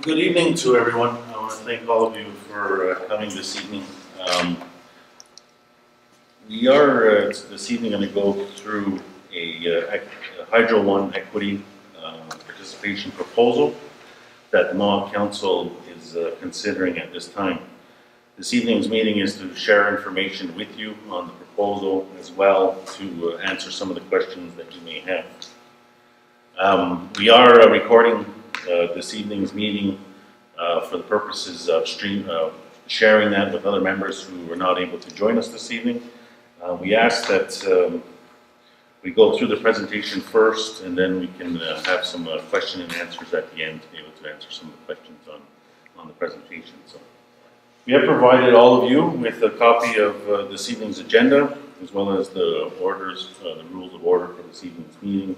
Good evening to everyone. I want to thank all of you for coming this evening. We are this evening going to go through a Hydro One equity participation proposal that the Mohawk Council is considering at this time. This evening's meeting is to share information with you on the proposal, as well to answer some of the questions that you may have. We are recording this evening's meeting for the purposes of sharing that with other members who were not able to join us this evening. We ask that we go through the presentation first, and then we can have some question and answers at the end to be able to answer some of the questions on the presentation. So, we have provided all of you with a copy of this evening's agenda, as well as the orders, the rules of order for this evening's meeting,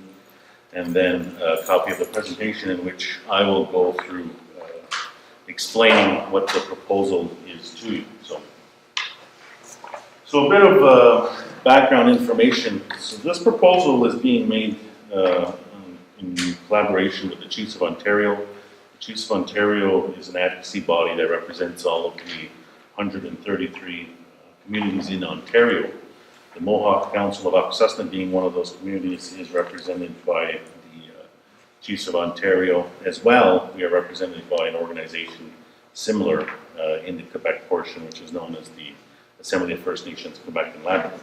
and then a copy of the presentation in which I will go through explaining what the proposal is to you. So a bit of background information. So this proposal is being made in collaboration with the Chiefs of Ontario. The Chiefs of Ontario is an advocacy body that represents all of the 133 communities in Ontario. The Mohawk Council of Akwesasne, being one of those communities, is represented by the Chiefs of Ontario. As well, we are represented by an organization similar in the Quebec portion, which is known as the Assembly of First Nations Quebec and Labrador.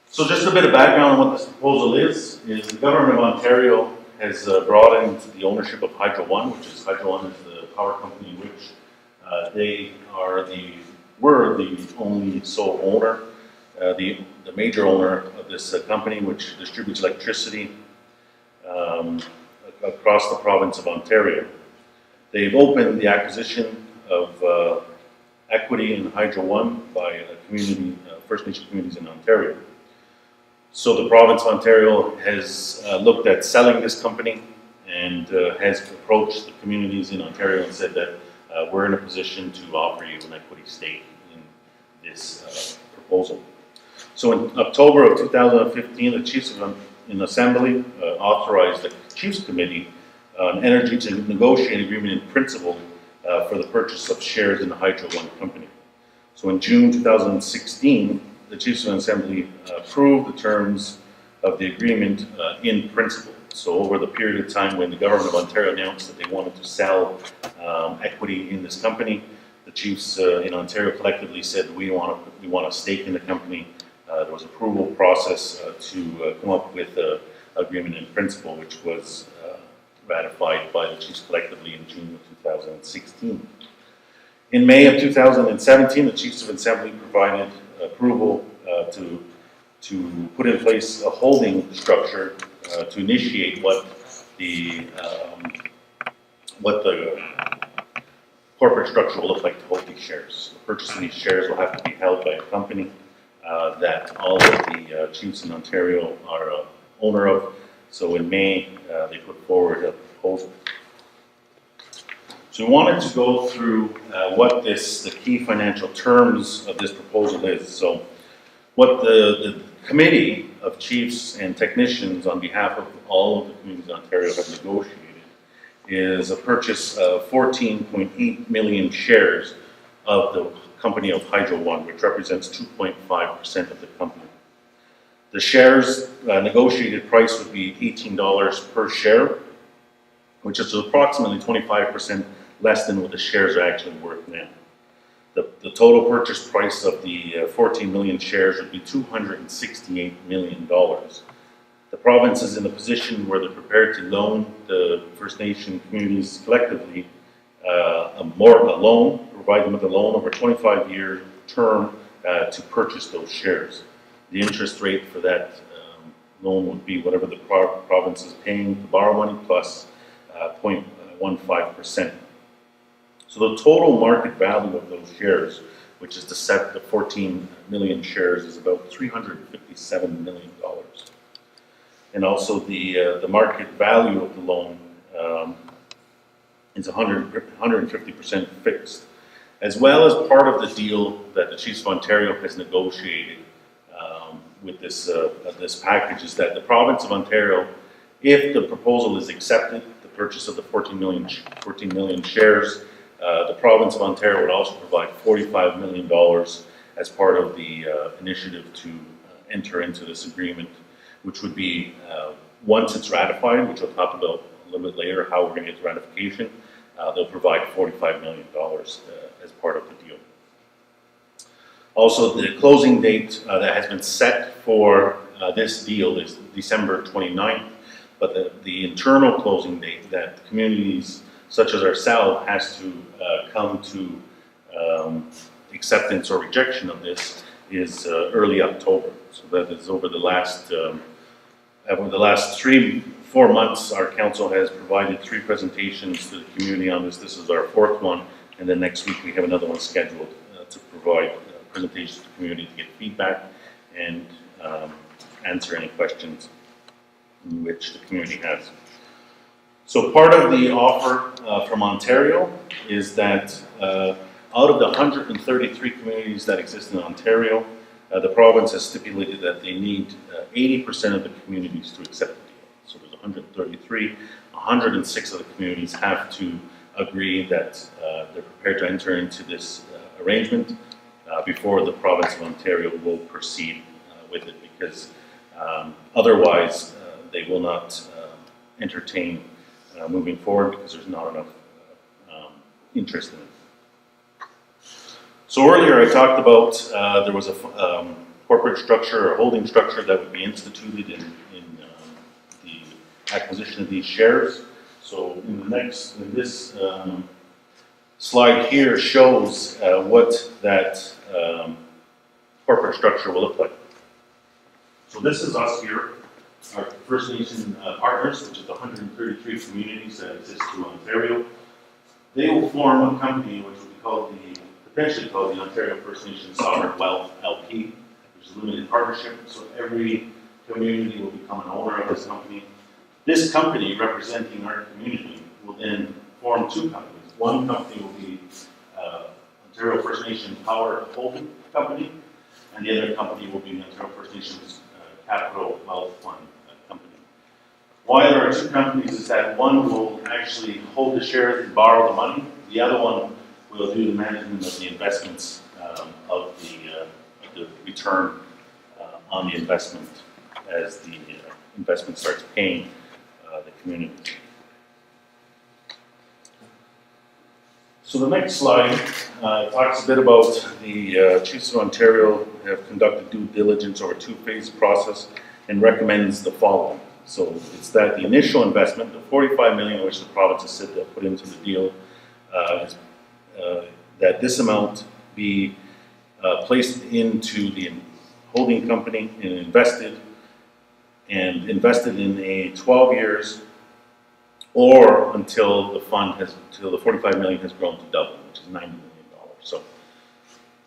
So just a bit of background on what this proposal is the Government of Ontario has brought in the ownership of Hydro One, which is Hydro One is the power company in which they were the only sole owner, the major owner of this company, which distributes electricity across the province of Ontario. They've opened the acquisition of equity in Hydro One by First Nation communities in Ontario. So the province of Ontario has looked at selling this company and has approached the communities in Ontario and said that we're in a position to offer you an equity stake in this proposal. So in October of 2015, the Chiefs in Assembly authorized the Chiefs Committee on Energy to negotiate an agreement in principle for the purchase of shares in the Hydro One company. So in June 2016, the Chiefs of Assembly approved the terms of the agreement in principle. So over the period of time when the Government of Ontario announced that they wanted to sell equity in this company, the Chiefs in Ontario collectively said we want a stake in the company. There was an approval process to come up with an agreement in principle, which was ratified by the Chiefs collectively in June of 2016. In May of 2017, the Chiefs of Assembly provided approval to put in place a holding structure to initiate what the corporate structure will look like to hold these shares. The purchase of these shares will have to be held by a company that all of the Chiefs in Ontario are owner of. So in May, they put forward a proposal. So we wanted to go through what the key financial terms of this proposal is. So what the committee of chiefs and technicians on behalf of all of the communities in Ontario have negotiated is a purchase of 14.8 million shares of the company of Hydro One, which represents 2.5% of the company. The shares negotiated price would be $18 per share, which is approximately 25% less than what the shares are actually worth now. The total purchase price of the 14 million shares would be $268 million. The province is in a position where they're prepared to loan the First Nation communities collectively provide them with a loan over a 25-year term to purchase those shares. The interest rate for that loan would be whatever the province is paying to borrow money plus 0.15%. So the total market value of those shares, which is to set the 14 million shares, is about $357 million. And also the market value of the loan is 150% fixed, as well as part of the deal that the Chiefs of Ontario has negotiated with this package is that the province of Ontario, if the proposal is accepted, the purchase of the 14 million shares, the province of Ontario would also provide $45 million as part of the initiative to enter into this agreement, which would be, once it's ratified, which we'll talk about a little bit later, how we're going to get to ratification, they'll provide $45 million as part of the deal. Also, the closing date that has been set for this deal is December 29th, but the internal closing date that communities such as ourselves has to come to acceptance or rejection of this is early October. So that is over the last 3-4 months, our council has provided 3 presentations to the community on this. This is our 4th one, and then next week we have another one scheduled to provide presentations to the community to get feedback and answer any questions in which the community has. So part of the offer from Ontario is that out of the 133 communities that exist in Ontario, the province has stipulated that they need 80% of the communities to accept the deal. So there's 133, 106 of the communities have to agree that they're prepared to enter into this arrangement before the province of Ontario will proceed with it, because otherwise they will not entertain moving forward because there's not enough interest in it. So earlier I talked about there was a corporate structure or holding structure that would be instituted in the acquisition of these shares. So in this slide here shows what that corporate structure will look like. So this is us here, our First Nation partners, which is the 133 communities that exist through Ontario. They will form a company which will be called potentially called the Ontario First Nation Sovereign Wealth LP, which is a limited partnership. So every community will become an owner of this company. This company, representing our community, will then form 2 companies. One company will be Ontario First Nation Power Holding Company, and the other company will be the Ontario First Nations Capital Wealth Fund Company. Why there are 2 companies is that one will actually hold the shares and borrow the money. The other one will do the management of the investments of the return on the investment as the investment starts paying the community. So the next slide talks a bit about the Chiefs of Ontario have conducted due diligence over a 2-phase process and recommends the following. So it's that the initial investment, the $45 million which the province has said they'll put into the deal, that this amount be placed into the holding company and invested in a 12 years or until the $45 million has grown to double, which is $90 million. So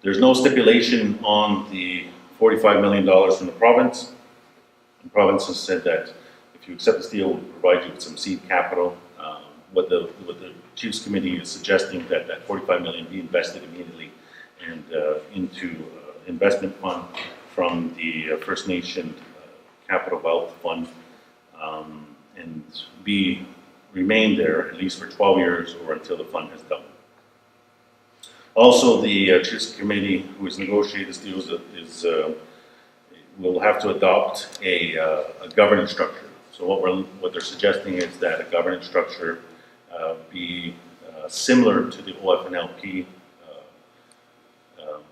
there's no stipulation on the $45 million from the province. The province has said that if you accept this deal, we'll provide you with some seed capital. What the Chiefs Committee is suggesting that $45 million be invested immediately and into investment fund from the First Nation Capital Wealth Fund and remain there at least for 12 years or until the fund has doubled. Also, the Chiefs Committee, who has negotiated this deal, will have to adopt a governance structure. So what they're suggesting is that a governance structure be similar to the OFNLP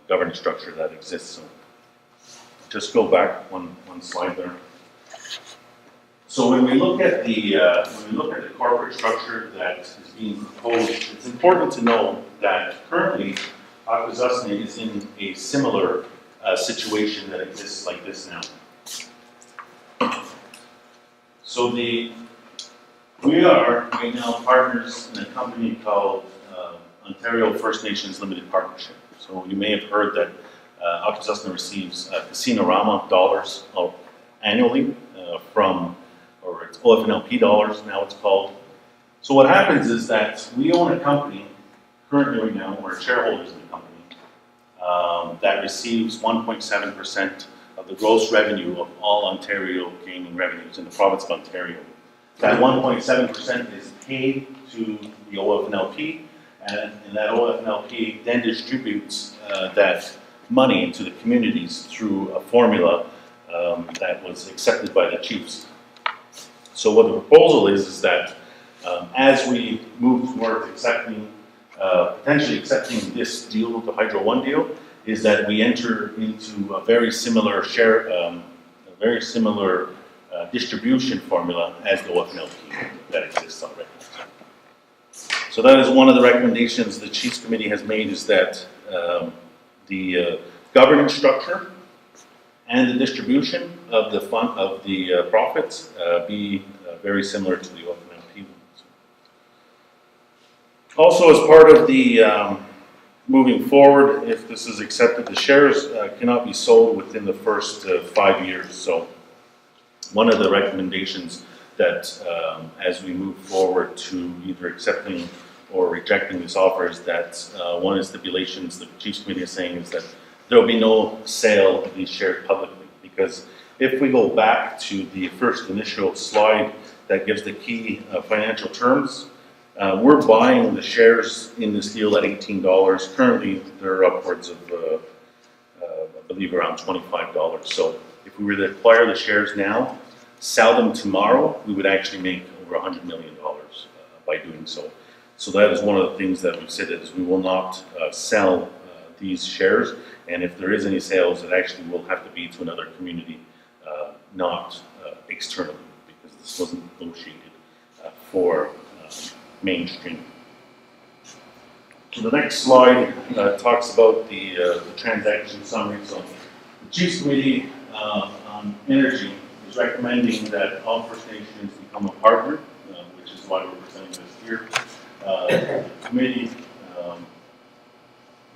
governance structure that exists. So just go back one slide there. So when we look at the corporate structure that is being proposed, it's important to know that currently Akwesasne is in a similar situation that exists like this now. So we are right now partners in a company called Ontario First Nations Limited Partnership. So you may have heard that Akwesasne receives Casino-Rama dollars annually or it's OFNLP dollars, now it's called. So what happens is that we own a company, currently right now, we're shareholders in the company, that receives 1.7% of the gross revenue of all Ontario gaming revenues in the province of Ontario. That 1.7% is paid to the OFNLP, and that OFNLP then distributes that money into the communities through a formula that was accepted by the chiefs. So what the proposal is that as we move towards potentially accepting this deal, the Hydro One deal, is that we enter into a very similar distribution formula as the OFNLP that exists already. So that is one of the recommendations the Chiefs Committee has made, is that the governance structure and the distribution of the profits be very similar to the OFNLP. Also, as part of the moving forward, if this is accepted, the shares cannot be sold within the first 5 years. So one of the recommendations that as we move forward to either accepting or rejecting this offer is that one of the stipulations the Chiefs Committee is saying is that there will be no sale of these shares publicly, because if we go back to the first initial slide that gives the key financial terms, we're buying the shares in this deal at $18. Currently, they're upwards of, I believe, around $25. So if we were to acquire the shares now, sell them tomorrow, we would actually make over $100 million by doing so. So that is one of the things that we've said, is we will not sell these shares, and if there is any sales, it actually will have to be to another community, not externally, because this wasn't negotiated for mainstream. So the next slide talks about the transaction summary. So the Chiefs Committee on Energy is recommending that all First Nations become a partner, which is why we're presenting this here. The committee,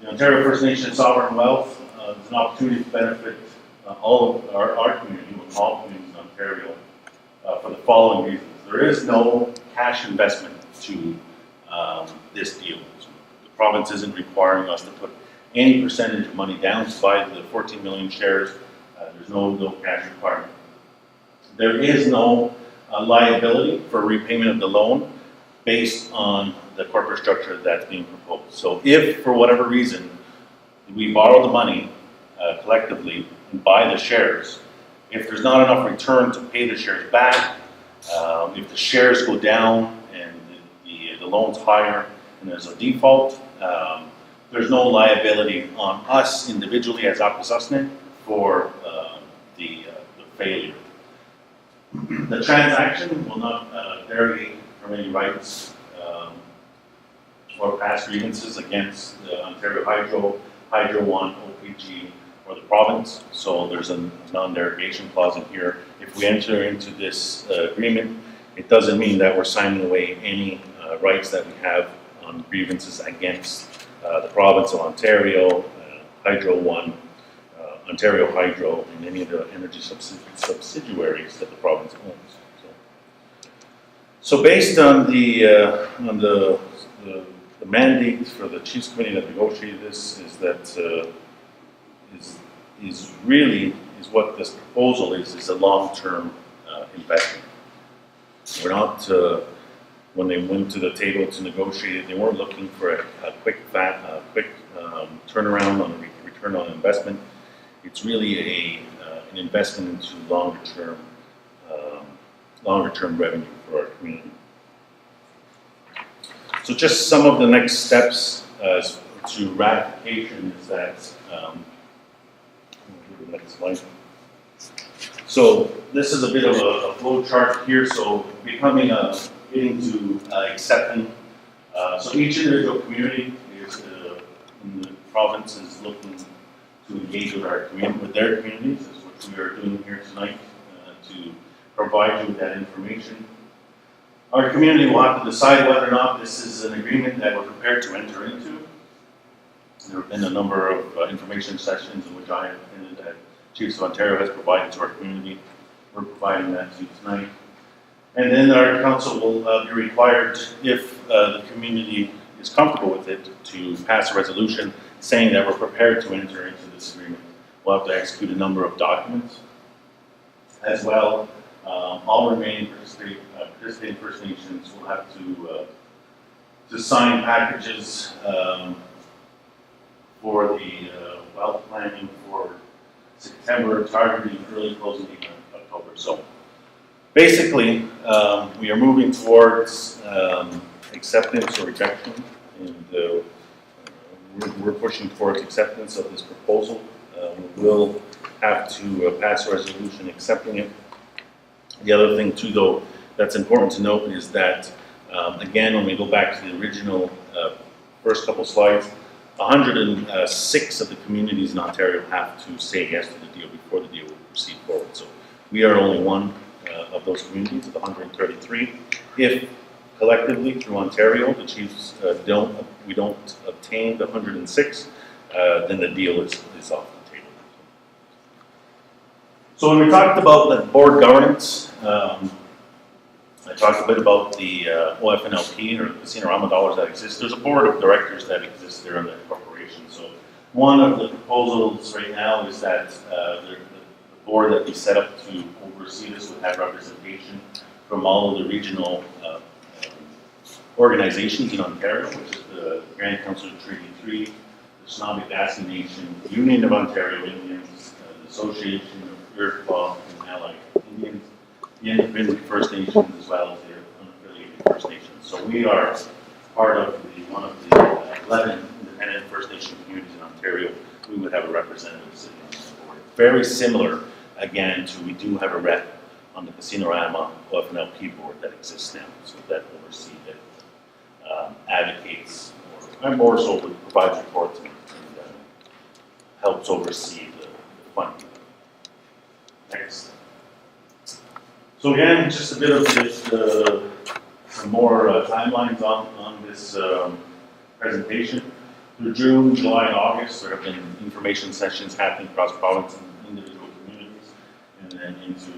the Ontario First Nation Sovereign Wealth is an opportunity to benefit all of our community, with all communities in Ontario, for the following reasons. There is no cash investment to this deal. So the province isn't requiring us to put any percentage of money down to buy the 14 million shares. There's no cash requirement. There is no liability for repayment of the loan based on the corporate structure that's being proposed. So if, for whatever reason, we borrow the money collectively and buy the shares, if there's not enough return to pay the shares back, if the shares go down and the loan's higher and there's a default, there's no liability on us individually as Akwesasne for the failure. The transaction will not derogate from any rights or past grievances against Ontario Hydro One, OPG, or the province. So there's a non-derogation clause in here. If we enter into this agreement, it doesn't mean that we're signing away any rights that we have on grievances against the province of Ontario, Hydro One, Ontario Hydro, and any of the energy subsidiaries that the province owns. So based on the mandate for the Chiefs Committee that negotiated this, is that is what this proposal is a long-term investment. We're not, when they went to the table to negotiate it, they weren't looking for a quick turnaround on the return on investment. It's really an investment into longer-term revenue for our community. So just some of the next steps to ratification is that, next slide. So this is a bit of a flow chart here. So getting to accepting. So each individual community in the province is looking to engage with their communities, which we are doing here tonight, to provide you with that information. Our community will have to decide whether or not this is an agreement that we're prepared to enter into. There have been a number of information sessions in which I have attended that Chiefs of Ontario has provided to our community. We're providing that to you tonight. And then our council will be required, if the community is comfortable with it, to pass a resolution saying that we're prepared to enter into this agreement. We'll have to execute a number of documents as well. All remaining participating First Nations will have to sign packages for the wealth planning for September, targeting early closing date in October. So basically, we are moving towards acceptance or rejection, and we're pushing towards acceptance of this proposal. We will have to pass a resolution accepting it. The other thing too, though, that's important to note is that, again, when we go back to the original first couple slides, 106 of the communities in Ontario have to say yes to the deal before the deal will proceed forward. So we are only one of those communities of the 133. If collectively through Ontario the chiefs we don't obtain the 106, then the deal is off the table. So when we talked about the board governance, I talked a bit about the OFNLP, or the Casino dollars that exist. There's a board of directors that exists there in the corporation. So one of the proposals right now is that the board that we set up to oversee this would have representation from all of the regional organizations in Ontario, which is the Grand Council of Treaty 3, the Akwesasne Nation, the Union of Ontario Indians, the Association of Iroquois and Allied Indians, the Independent First Nations, as well as their unaffiliated First Nations. So we are part of one of the 11 independent First Nation communities in Ontario. We would have a representative sitting on the board. Very similar, again, to we do have a rep on the Casino-Rama OFNLP board that exists now, so that oversees it, advocates, or more so provides reports and helps oversee the funding. Next. So again, just a bit of this, some more timelines on this presentation. Through June, July, and August, there have been information sessions happening across province and individual communities, and then into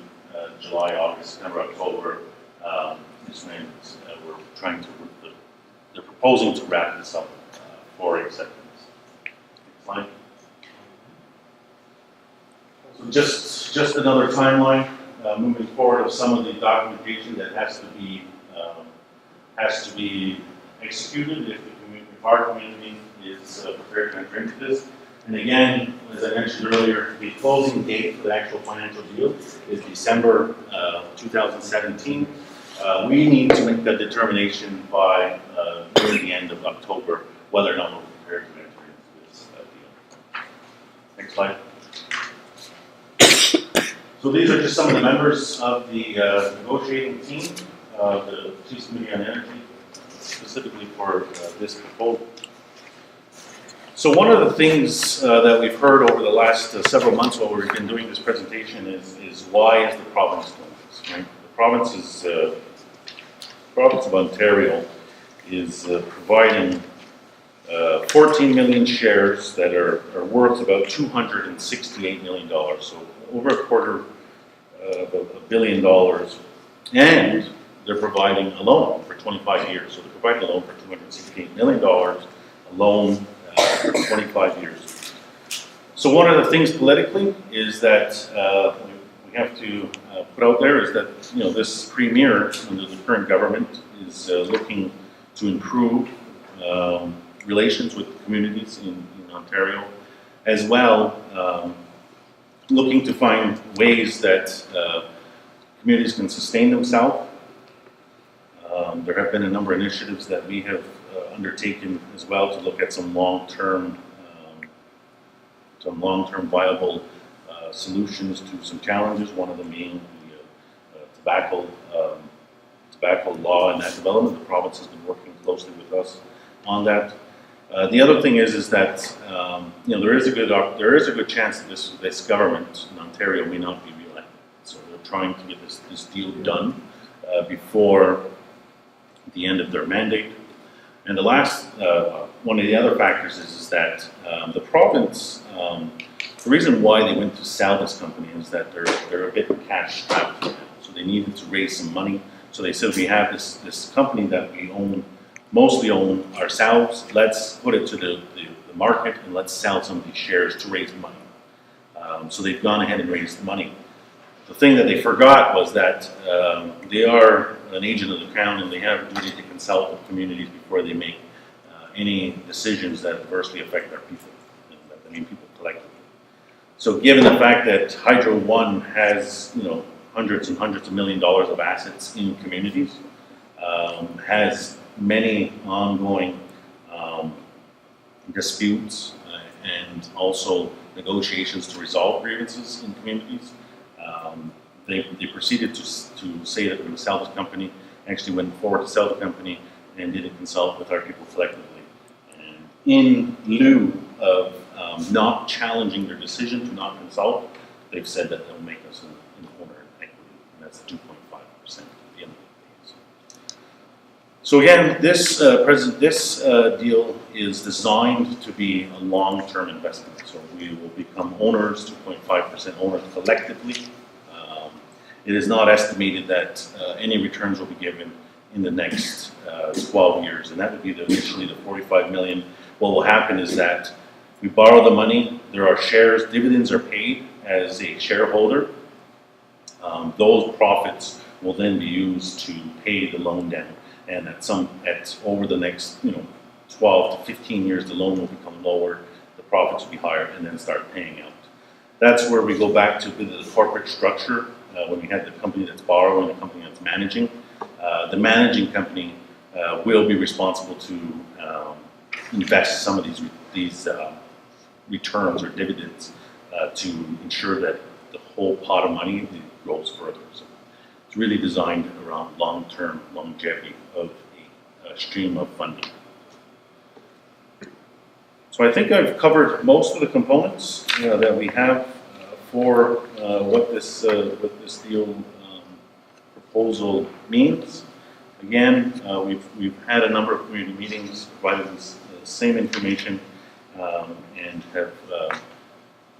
July, August, September, October is when we're trying to. They're proposing to wrap this up for acceptance. Next slide. So just another timeline. Moving forward of some of the documentation that has to be executed if our community is prepared to enter into this. And again, as I mentioned earlier, the closing date for the actual financial deal is December 2017. We need to make that determination by near the end of October whether or not we're prepared to enter into this deal. Next slide. So these are just some of the members of the negotiating team, the Chiefs Committee on Energy, specifically for this proposal. So one of the things that we've heard over the last several months while we've been doing this presentation is why is the province doing this, right? The province of Ontario is providing 14 million shares that are worth about $268 million, so over a quarter of $1 billion, and they're providing a loan for 25 years. So they're providing a loan for $268 million, a loan for 25 years. So one of the things politically is that we have to put out there is that this premier under the current government is looking to improve relations with communities in Ontario, as well looking to find ways that communities can sustain themselves. There have been a number of initiatives that we have undertaken as well to look at some long-term viable solutions to some challenges. One of them being the tobacco law and that development. The province has been working closely with us on that. The other thing is that there is a good chance that this government in Ontario may not be reelected. So they're trying to get this deal done before the end of their mandate. And the last one of the other factors is that the province. The reason why they went to sell this company is that they're a bit cash strapped now. So they needed to raise some money. So they said, we have this company that we mostly own ourselves. Let's put it to the market and let's sell some of these shares to raise money. So they've gone ahead and raised the money. The thing that they forgot was that they are an agent of the Crown, and they have a duty to consult with communities before they make any decisions that adversely affect our people, and I mean people collectively. So given the fact that Hydro One has, hundreds and hundreds of $millions of assets in communities, has many ongoing disputes and also negotiations to resolve grievances in communities, they proceeded to say that we're going to sell the company, actually went forward to sell the company and didn't consult with our people collectively. And in lieu of not challenging their decision to not consult, they've said that they'll make us an owner in equity, and that's 2.5% at the end of the day. So again, this deal is designed to be a long-term investment. So we will become owners, 2.5% owners collectively. It is not estimated that any returns will be given in the next 12 years, and that would be initially the $45 million. What will happen is that we borrow the money, there are shares, dividends are paid as a shareholder. Those profits will then be used to pay the loan down, and over the next 12 to 15 years, the loan will become lower, the profits will be higher, and then start paying out. That's where we go back to the corporate structure. When we have the company that's borrowing, the company that's managing, the managing company will be responsible to invest some of these returns or dividends to ensure that the whole pot of money grows further. So it's really designed around long-term longevity of a stream of funding. So I think I've covered most of the components that we have for what this deal proposal means. Again, we've had a number of community meetings, provided the same information, and have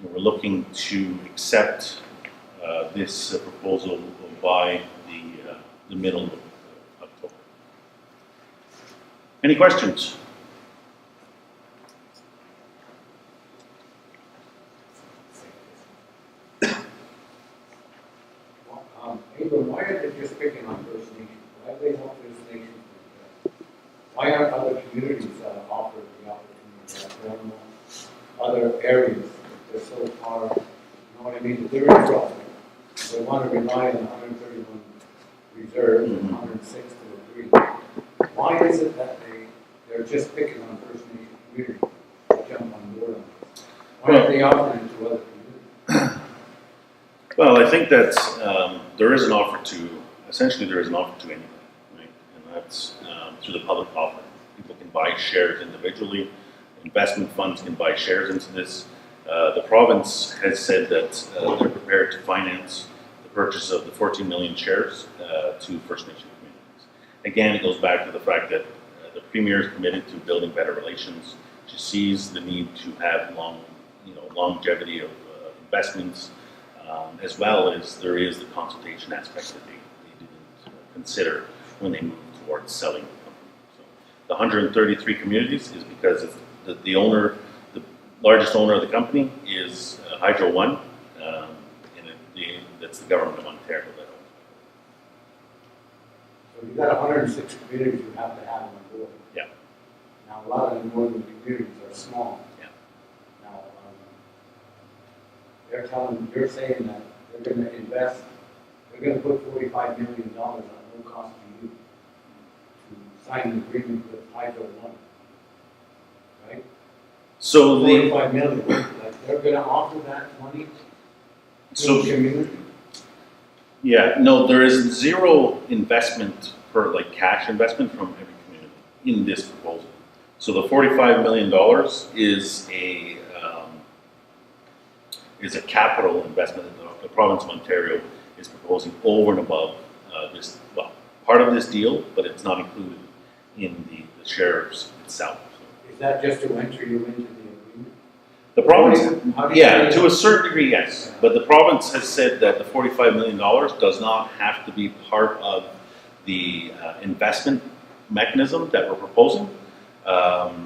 we're looking to accept this proposal by the middle of October. Any questions? Abram, why are they just picking on First Nations? Why do they want First Nations? Why aren't other communities offered the opportunity? Other areas, they're so far, you know what I mean? They're in trouble. They want to rely on 131 reserves and 106 to agree. Why is it that they're just picking on First Nation communities to jump on board on this? Why aren't they offering it to other communities? Well, I think that there is an offer to, essentially there is an offer to anybody, right? And that's through the public offer. People can buy shares individually. Investment funds can buy shares into this. The province has said that they're prepared to finance the purchase of the 14 million shares to First Nation communities. Again, it goes back to the fact that the Premier is committed to building better relations. She sees the need to have longevity of investments, as well as there is the consultation aspect that they didn't consider when they moved towards selling the company. So the 133 communities is because it's the largest owner of the company is Hydro One, and that's the government of Ontario that owns it. So you've got 106 communities you have to have on board. Yeah. Now a lot of the northern communities are small. Yeah. Now you're saying that they're going to invest, they're going to put $45 million at no cost to you to sign an agreement with Hydro One. Right? So $45 million. Like they're going to offer that money to the community? Yeah, no, there is zero investment for cash investment from every community in this proposal. So the $45 million is a capital investment that the province of Ontario is proposing over and above part of this deal, but it's not included in the shares itself. Is that just to enter you into the agreement? The province, yeah, to a certain degree, yes. But the province has said that the $45 million does not have to be part of the investment mechanism that we're proposing.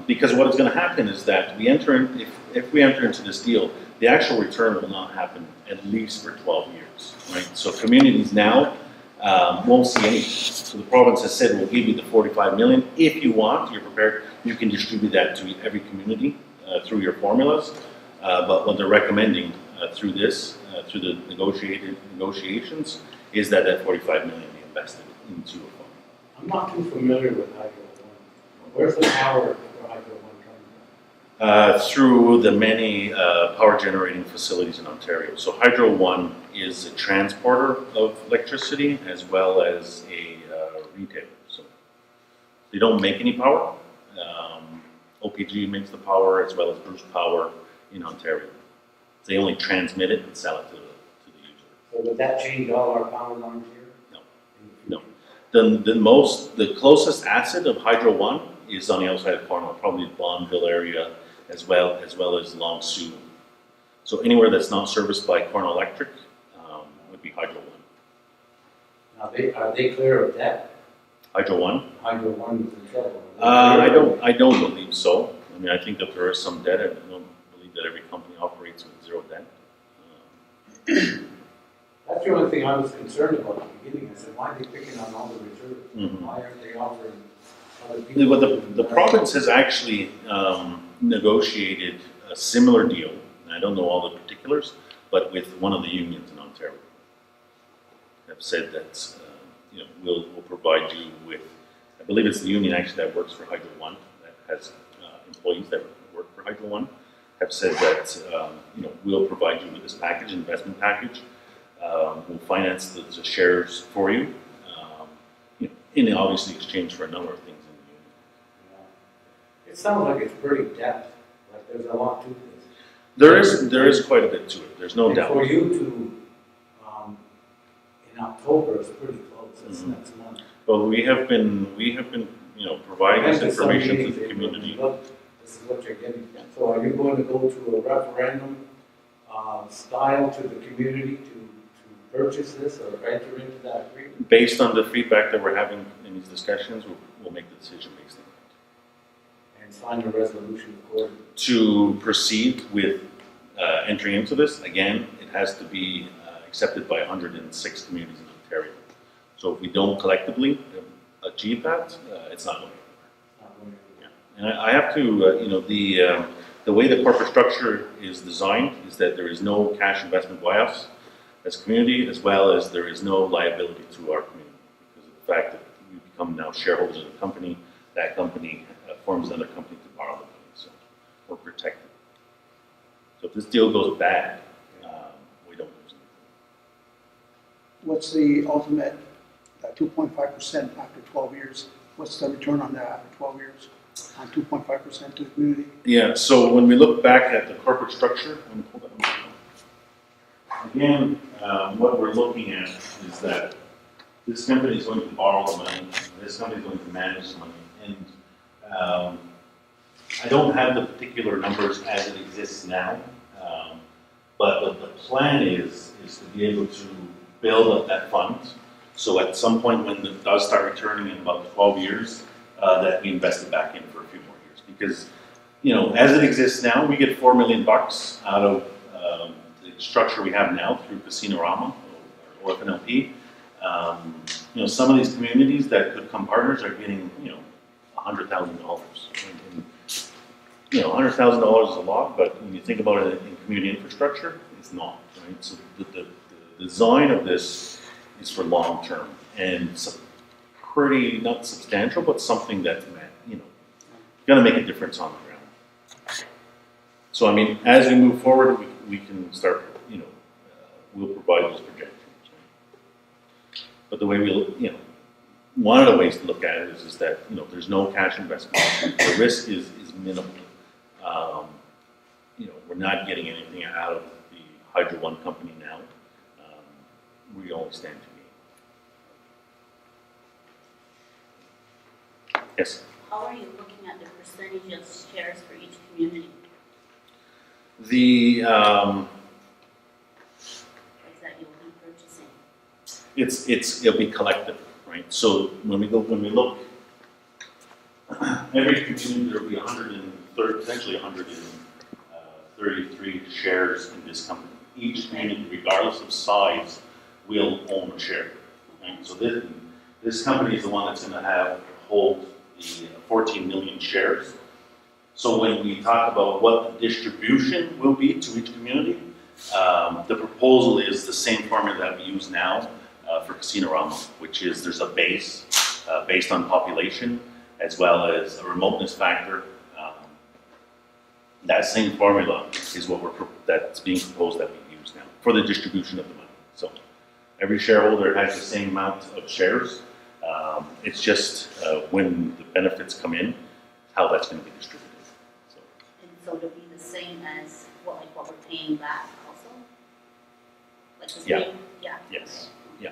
Because what is going to happen is that if we enter into this deal, the actual return will not happen at least for 12 years, right? So communities now won't see anything. So the province has said, we'll give you the 45 million. If you want, you're prepared, you can distribute that to every community through your formulas. But what they're recommending through this, through the negotiations, is that that 45 million be invested into a fund. I'm not too familiar with Hydro One. Where's the power for Hydro One coming from? Through the many power generating facilities in Ontario. So Hydro One is a transporter of electricity as well as a retailer. So they don't make any power. OPG makes the power as well as Bruce Power in Ontario. They only transmit it and sell it to the user. So would that change all our power lines here? No. The closest asset of Hydro One is on the outside of Cornwall, probably the Bonneville area, as well as Long Sault. So anywhere that's not serviced by Cornwall Electric would be Hydro One. Now, are they clear of that? Hydro One? Hydro One is in trouble. I don't believe so. I mean, I think that there is some debt. I don't believe that every company operates with zero debt. That's the only thing I was concerned about at the beginning. I said, why are they picking on all the reserves? Mhm. Why aren't they offering other people? But the province has actually negotiated a similar deal, and I don't know all the particulars, but with one of the unions in Ontario. Have said that we'll provide you with, I believe it's the union actually that works for Hydro One, that has employees that work for Hydro One, have said that we'll provide you with this package, investment package. We'll finance the shares for you, in obviously exchange for a number of things in the union. Yeah. It sounds like it's pretty depth, like there's a lot to this. There is quite a bit to it. There's no And doubt. for you to, in October, it's pretty close. It's Mhm. next month. Well, we have been providing this information to the community. Look, this is what you're getting. So are you going to go to a referendum style to the community to purchase this or enter into that agreement? Based on the feedback that we're having in these discussions, we'll make the decision based on that. And sign a resolution accordingly. To proceed with entering into this, again, it has to be accepted by 106 communities in Ontario. So if we don't collectively achieve that, it's not going anywhere. And I have to, the way the corporate structure is designed is that there is no cash investment by us as a community, as well as there is no liability to our community because of the fact that we become now shareholders of the company. That company forms another company to borrow the money, so we're protected. So if this deal goes bad, we don't lose anything. What's the ultimate 2.5% after 12 years? What's the return on that after 12 years on 2.5% to the community? Yeah, so when we look back at the corporate structure, let me pull that one. Again, what we're looking at is that this company is going to borrow the money, this company is going to manage the money, and I don't have the particular numbers as it exists now, but the plan is to be able to build up that fund. So at some point when it does start returning in about 12 years, that we invest it back in for a few more years. Because, as it exists now, we get $4 million out of the structure we have now through Casino-Rama or FNLP. Some of these communities that could become partners are getting, $100,000. $100,000 is a lot, but when you think about it in community infrastructure, it's not, right? So the design of this is for long term, and it's pretty, not substantial, but something that's, going to make a difference on the ground. So, I mean, as we move forward, we can start, we'll provide those projections. Right? But the way one of the ways to look at it is that, there's no cash investment. The risk is minimal. We're not getting anything out of the Hydro One company now. We only stand to gain. Yes? How are you looking at the percentage of shares for each community? The Is that you'll be purchasing? it'll be collective, right? So when we look, every community there will be 130, potentially 130 33 shares in this company. Each community, regardless of size, will own a share. Right? So this company is the one that's going to hold the 14 million shares. So when we talk about what the distribution will be to each community, the proposal is the same formula that we use now for Casino-Rama, which is there's a base based on population as well as a remoteness factor. That same formula is that's being proposed that we use now for the distribution of the money. So every shareholder has the same amount of shares. It's just when the benefits come in, how that's going to be distributed. And so it'll be the same as what we're paying back also? Like the Yeah. same? Yeah. Yes. Yeah.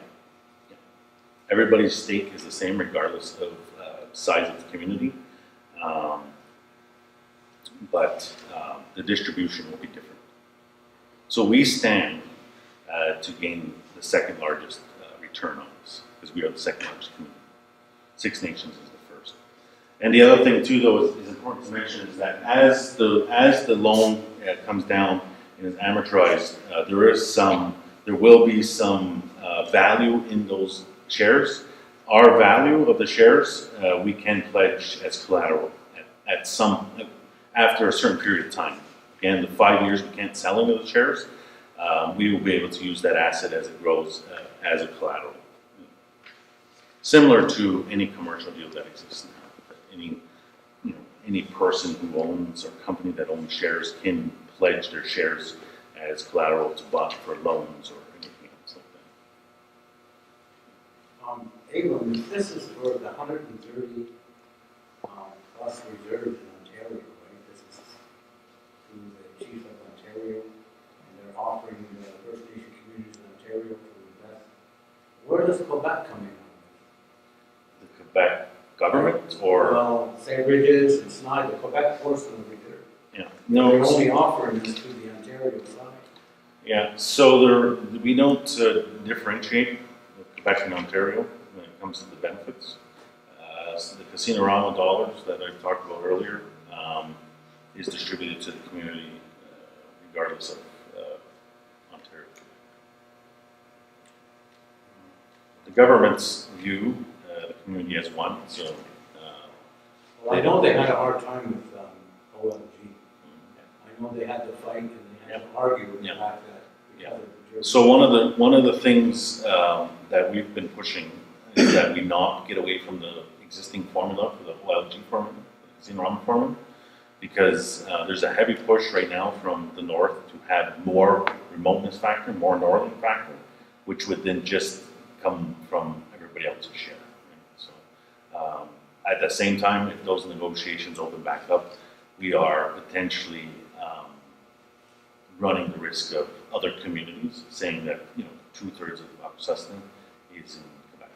Everybody's stake is the same regardless of size of the community. But the distribution will be different. So we stand to gain the second largest return on this, because we are the second largest community. Six Nations is the first. And the other thing too, though, is important to mention is that as the loan comes down and is amortized, there will be some value in those shares. Our value of the shares we can pledge as collateral after a certain period of time. Again, the 5 years we can't sell any of the shares. We will be able to use that asset as it grows as a collateral. Similar to any commercial deal that exists now. Any person who owns or company that owns shares can pledge their shares as collateral to buy for loans or anything else like that. Abram, if this is for the 130 plus reserves in Ontario, right? This is through the Chief of Ontario, and they're offering the First Nation communities in Ontario to invest. Where does Quebec come in? The Quebec government or Well, St. Bridget's, it's not the Quebec portion of the reserve. no, They're it's- only offering this to the Ontario side. yeah. So we don't differentiate Quebec and Ontario when it comes to the benefits. So the Casino-Rama dollars that I talked about earlier is distributed to the community regardless of Ontario. The government's view, the community has won, so Well, I know they had a hard time with OLG. I know they had to fight and they had to argue with the Yeah. fact that. Yeah. because of the reserve- So one of the things that we've been pushing is that we not get away from the existing formula for the OLG formula, the Casino-Rama formula, because there's a heavy push right now from the north to have more remoteness factor, more northern factor, which would then just come from everybody else's share. Right? So at the same time, if those negotiations open back up, we are potentially running the risk of other communities saying that 2/3 of Akwesasne is in Quebec.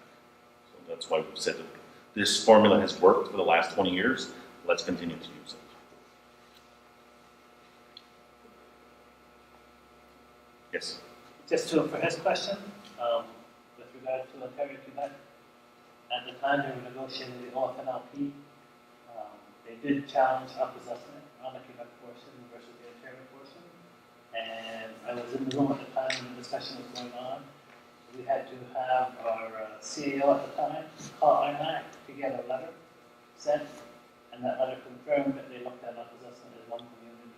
So that's why we've said that this formula has worked for the last 20 years. Let's continue to use it. Yes. Just for his question, with regard to Ontario Quebec, at the time they were negotiating the OFNLP, they did challenge Akwesasne on the Quebec portion versus the Ontario portion. And I was in the room at the time when the discussion was going on. We had to have our CAO at the time call INAC to get a letter sent, and that letter confirmed that they looked at Akwesasne as one community.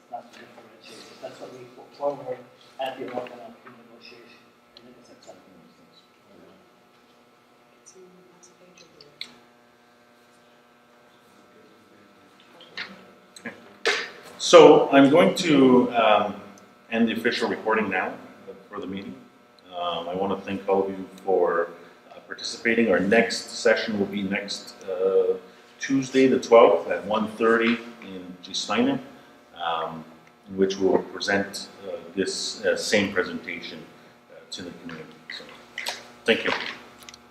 It's not to differentiate. That's what we put forward at the OFNLP negotiation, and it was accepted. So I'm going to end the official recording now for the meeting. I want to thank all of you for participating. Our next session will be next Tuesday, the 12th at 1:30 in Gisline, in which we will present this same presentation to the community. So, thank you.